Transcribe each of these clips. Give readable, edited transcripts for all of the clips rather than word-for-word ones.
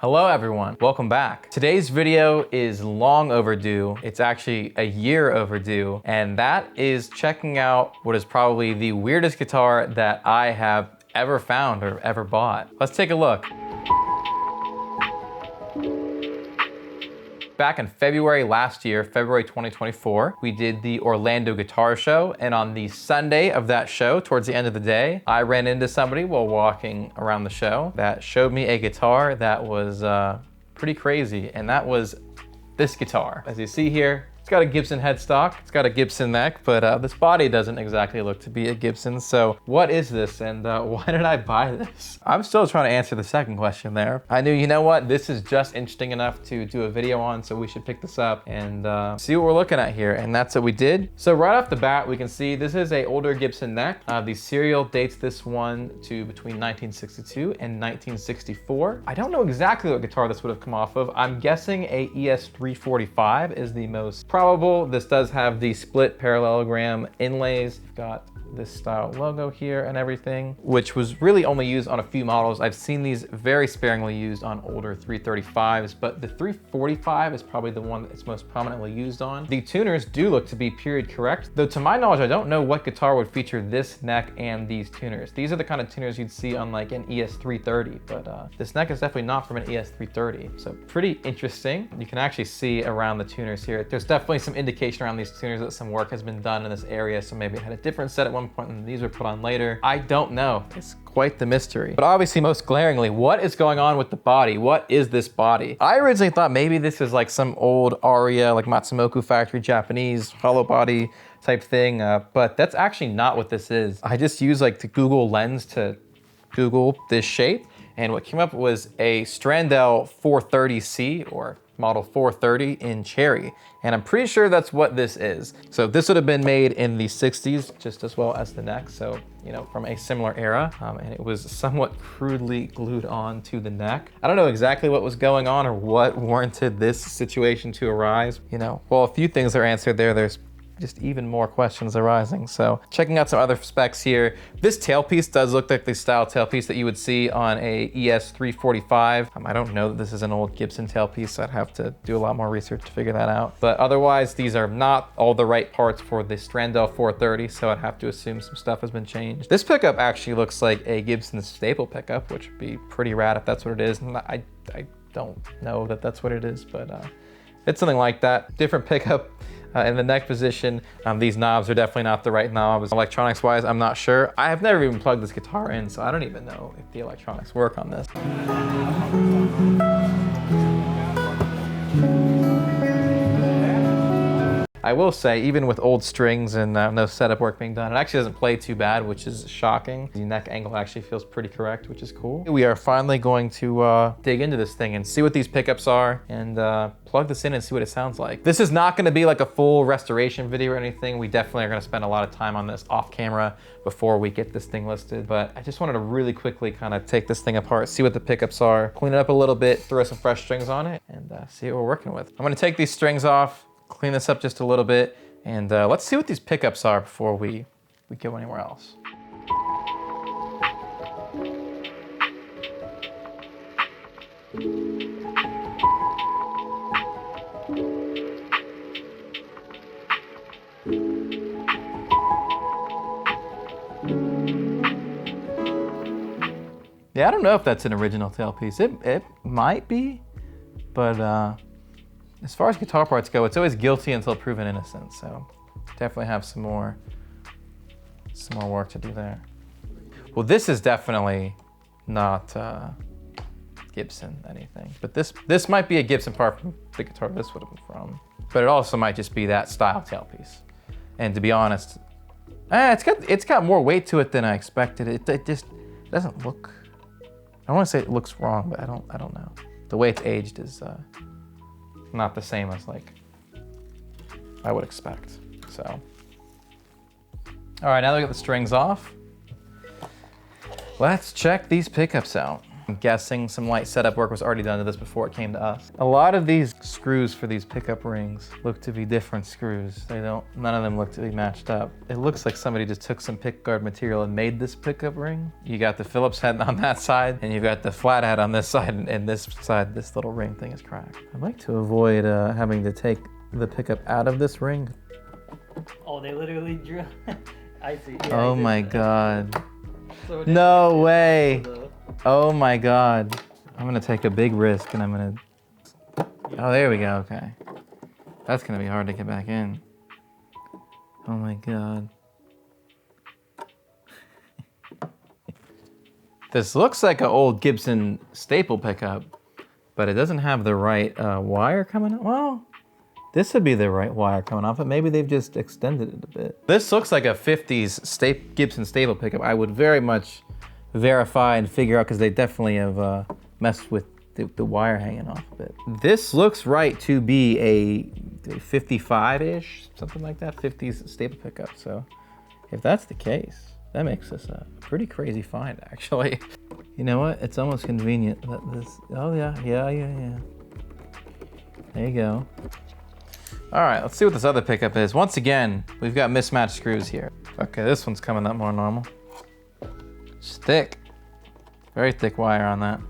Hello everyone, welcome back. Today's video is long overdue. It's actually a year overdue, and that is checking out what is probably the weirdest guitar that I have ever found or ever bought. Let's take a look. Back in February last year, February 2024, we did the Orlando Guitar Show, and on the Sunday of that show, towards the end of the day, I ran into somebody while walking around the show that showed me a guitar that was pretty crazy, and that was this guitar. As you see here, it's got a Gibson headstock, it's got a Gibson neck, but this body doesn't exactly look to be a Gibson. So what is this, and why did I buy this? I'm still trying to answer the second question there. I knew, you know what, this is just interesting enough to do a video on, so we should pick this up and see what we're looking at here, and that's what we did. So right off the bat, we can see this is a older Gibson neck. The serial dates this one to between 1962 and 1964. I don't know exactly what guitar this would have come off of. I'm guessing a ES345 is the most probable. This does have the split parallelogram inlays. You've got this style logo here and everything, which was really only used on a few models. I've seen these very sparingly used on older 335s, but the 345 is probably the one that's most prominently used on. The tuners do look to be period correct, though to my knowledge, I don't know what guitar would feature this neck and these tuners. These are the kind of tuners you'd see on like an ES330, but this neck is definitely not from an ES330. So pretty interesting. You can actually see around the tuners here. There's definitely some indication around these tuners that some work has been done in this area, so maybe it had a different set at one point and these were put on later. I don't know. It's quite the mystery. But obviously, most glaringly, what is going on with the body? What is this body? I originally thought maybe this is like some old Aria, like Matsumoku factory Japanese hollow body type thing, but that's actually not what this is. I just used like the Google Lens to Google this shape, and what came up was a Standel 430C, or model 430 in cherry. And I'm pretty sure that's what this is. So this would have been made in the 60s, just as well as the neck. So, you know, from a similar era. And it was somewhat crudely glued on to the neck. I don't know exactly what was going on or what warranted this situation to arise. You know, well, a few things are answered there. There's just even more questions arising. So checking out some other specs here. This tailpiece does look like the style tailpiece that you would see on a ES345. I don't know that this is an old Gibson tailpiece, so I'd have to do a lot more research to figure that out. But otherwise, these are not all the right parts for the Standel 430, so I'd have to assume some stuff has been changed. This pickup actually looks like a Gibson staple pickup, which would be pretty rad if that's what it is. And I don't know that that's what it is, but it's something like that. Different pickup. In the neck position, these knobs are definitely not the right knobs. Electronics wise, I'm not sure. I have never even plugged this guitar in, so I don't even know if the electronics work on this. I will say, even with old strings and no setup work being done, it actually doesn't play too bad, which is shocking. The neck angle actually feels pretty correct, which is cool. We are finally going to dig into this thing and see what these pickups are and plug this in and see what it sounds like. This is not gonna be like a full restoration video or anything. We definitely are gonna spend a lot of time on this off camera before we get this thing listed, but I just wanted to really quickly kind of take this thing apart, see what the pickups are, clean it up a little bit, throw some fresh strings on it, and see what we're working with. I'm gonna take these strings off, clean this up just a little bit, and let's see what these pickups are before we go anywhere else. Yeah, I don't know if that's an original tailpiece. It might be, but as far as guitar parts go, it's always guilty until proven innocent. So definitely have some more work to do there. Well, this is definitely not Gibson anything, but this might be a Gibson part from the guitar this would have been from. But it also might just be that style tailpiece. And to be honest, it's got more weight to it than I expected. It just doesn't look. I want to say it looks wrong, but I don't know. The way it's aged is not the same as like I would expect. So, all right, now that we got the strings off, let's check these pickups out. I'm guessing some light setup work was already done to this before it came to us. A lot of these screws for these pickup rings look to be different screws. None of them look to be matched up. It looks like somebody just took some pickguard material and made this pickup ring. You got the Phillips head on that side, and you've got the flat head on this side, and this side, this little ring thing is cracked. I'd like to avoid having to take the pickup out of this ring. Oh, they literally drew. I see. Yeah, oh my God. So no way. Oh my God. I'm gonna take a big risk and I'm gonna... Oh, there we go, okay. That's gonna be hard to get back in. Oh my God. This looks like an old Gibson staple pickup, but it doesn't have the right wire coming out. Well, this would be the right wire coming off it. Maybe they've just extended it a bit. This looks like a 50s Gibson staple pickup. I would very much verify and figure out, because they definitely have messed with the wire hanging off a bit. This looks right to be a 55-ish, something like that, 50s staple pickup. So if that's the case, that makes this a pretty crazy find, actually. You know what? It's almost convenient that this, oh yeah. There you go. All right, let's see what this other pickup is. Once again, we've got mismatched screws here. Okay, this one's coming up more normal. It's thick, very thick wire on that.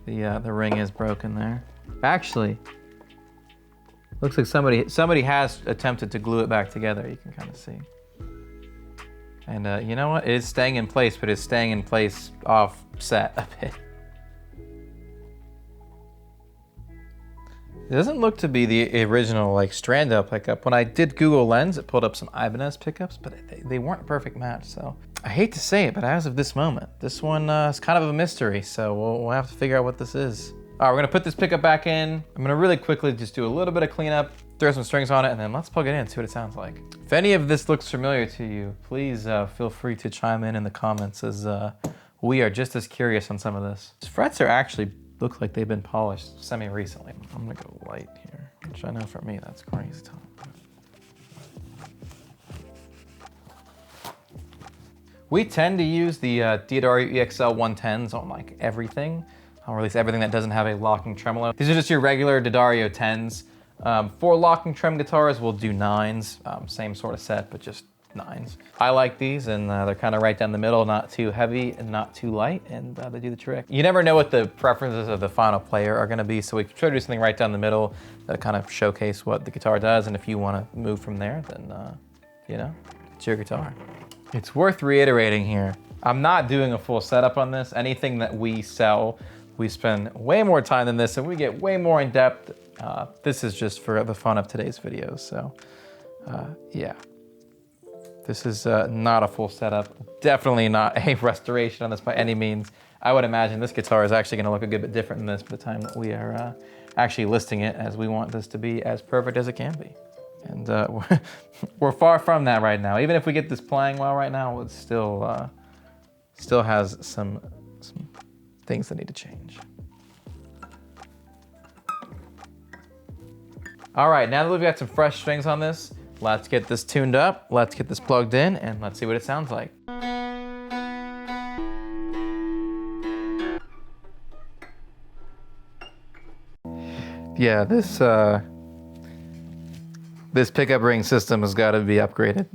The ring is broken there. Actually, looks like somebody has attempted to glue it back together. You can kind of see. And you know what? It is staying in place, but it's staying in place offset a bit. It doesn't look to be the original like Standel pickup. When I did Google Lens, it pulled up some Ibanez pickups, but they weren't a perfect match. So I hate to say it, but as of this moment, this one is kind of a mystery. So we'll have to figure out what this is. All right, we're gonna put this pickup back in. I'm gonna really quickly just do a little bit of cleanup, throw some strings on it, and then let's plug it in and see what it sounds like. If any of this looks familiar to you, please feel free to chime in the comments, as we are just as curious on some of this. These frets are actually look like they've been polished semi-recently. I'm gonna go light here, which I know for me, that's crazy talk. We tend to use the D'Addario EXL 110s on like everything, or at least everything that doesn't have a locking tremolo. These are just your regular D'Addario 10s. For locking trem guitars, we'll do 9s, same sort of set, but just 9s. I like these, and they're kind of right down the middle, not too heavy and not too light, and they do the trick. You never know what the preferences of the final player are gonna be, so we try to do something right down the middle that kind of showcase what the guitar does, and if you wanna move from there, then, you know, it's your guitar. It's worth reiterating here, I'm not doing a full setup on this. Anything that we sell, we spend way more time than this, and we get way more in depth. This is just for the fun of today's videos, so yeah. This is not a full setup. Definitely not a restoration on this by any means. I would imagine this guitar is actually gonna look a good bit different than this by the time that we are actually listing it, as we want this to be as perfect as it can be. And we're far from that right now. Even if we get this playing well right now, it still has some things that need to change. All right, now that we've got some fresh strings on this, let's get this tuned up, let's get this plugged in, and let's see what it sounds like. Yeah, this pickup ring system has got to be upgraded.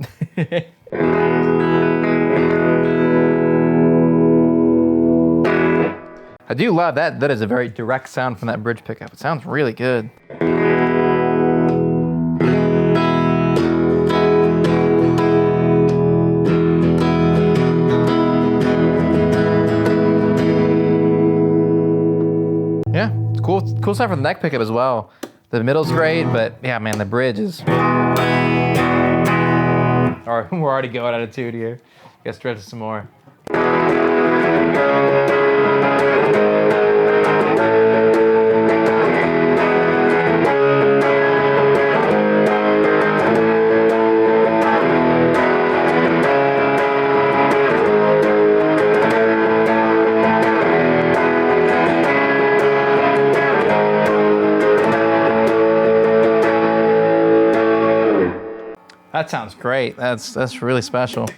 I do love that. That is a very direct sound from that bridge pickup. It sounds really good. Yeah, it's cool. It's cool stuff for the neck pickup as well. The middle's great, but yeah, man, the bridge is... All right, we're already going out of tune here. Gotta stretch it some more. That sounds great. That's really special.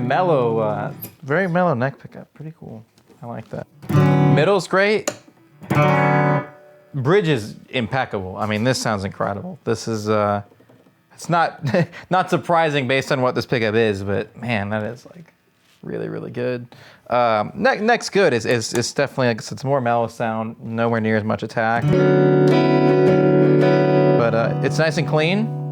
mellow neck pickup. Pretty cool. I like that. Middle's great. Bridge is impeccable. I mean, this sounds incredible. This is, it's not not surprising based on what this pickup is, but man, that is like really, really good. Neck's good. It's definitely, like, it's more mellow sound, nowhere near as much attack. But it's nice and clean.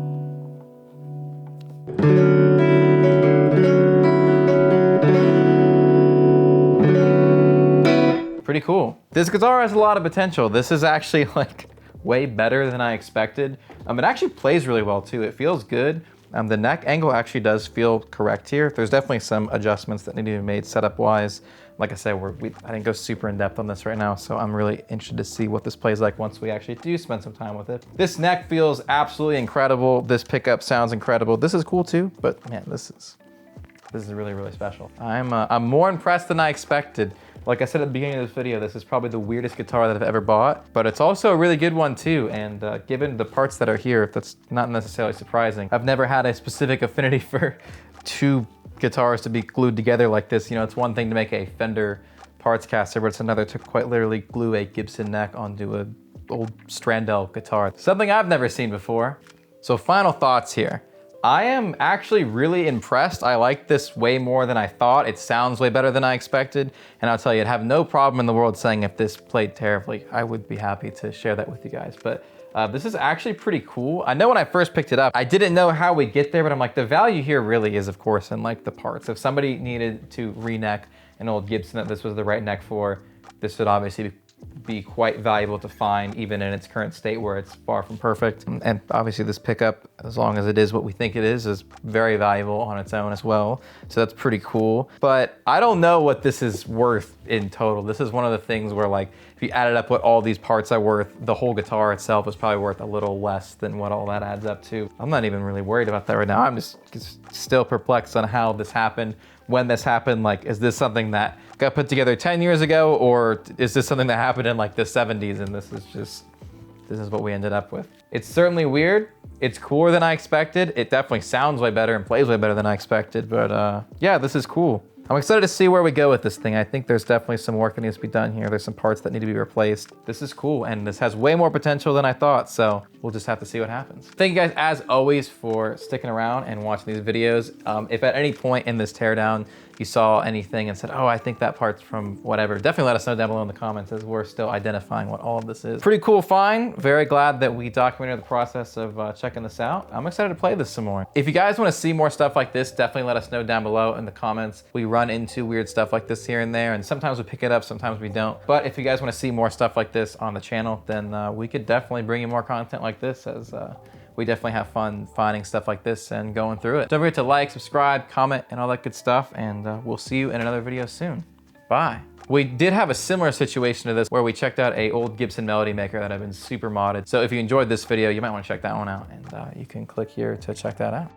Pretty cool. This guitar has a lot of potential. This is actually like way better than I expected. It actually plays really well too. It feels good. The neck angle actually does feel correct here. There's definitely some adjustments that need to be made setup wise. Like I said, I didn't go super in depth on this right now, so I'm really interested to see what this plays like once we actually do spend some time with it. This neck feels absolutely incredible. This pickup sounds incredible. This is cool too, but man, this is really, really special. I'm more impressed than I expected. Like I said at the beginning of this video, this is probably the weirdest guitar that I've ever bought, but it's also a really good one too. And given the parts that are here, that's not necessarily surprising. I've never had a specific affinity for two guitars to be glued together like this. You know, it's one thing to make a Fender parts caster, but it's another to quite literally glue a Gibson neck onto an old Standel guitar. Something I've never seen before. So final thoughts here. I am actually really impressed. I like this way more than I thought. It sounds way better than I expected. And I'll tell you, I'd have no problem in the world saying if this played terribly. I would be happy to share that with you guys. But this is actually pretty cool. I know when I first picked it up, I didn't know how we'd get there, but I'm like, the value here really is, of course, in like the parts. If somebody needed to re-neck an old Gibson that this was the right neck for, this would obviously be quite valuable to find even in its current state where it's far from perfect. And obviously this pickup, as long as it is what we think it is very valuable on its own as well. So that's pretty cool. But I don't know what this is worth in total. This is one of the things where, like, if you added up what all these parts are worth, the whole guitar itself is probably worth a little less than what all that adds up to. I'm not even really worried about that right now. I'm just still perplexed on how this happened, when this happened. Like, is this something that got put together 10 years ago, or is this something that happened in like the 70s and this is what we ended up with? It's certainly weird. It's cooler than I expected. It definitely sounds way better and plays way better than I expected, but yeah, this is cool. I'm excited to see where we go with this thing. I think there's definitely some work that needs to be done here. There's some parts that need to be replaced. This is cool, and this has way more potential than I thought, so we'll just have to see what happens. Thank you guys, as always, for sticking around and watching these videos. If at any point in this teardown you saw anything and said, oh, I think that part's from whatever, definitely let us know down below in the comments, as we're still identifying what all of this is. Pretty cool find. Very glad that we documented the process of checking this out. I'm excited to play this some more. If you guys want to see more stuff like this, definitely let us know down below in the comments. We run into weird stuff like this here and there, and sometimes we pick it up, sometimes we don't. But if you guys want to see more stuff like this on the channel, then we could definitely bring you more content like this, as we definitely have fun finding stuff like this and going through it. Don't forget to like, subscribe, comment, and all that good stuff, and we'll see you in another video soon. Bye. We did have a similar situation to this where we checked out a old Gibson Melody Maker that had been super modded. So if you enjoyed this video, you might want to check that one out, and you can click here to check that out.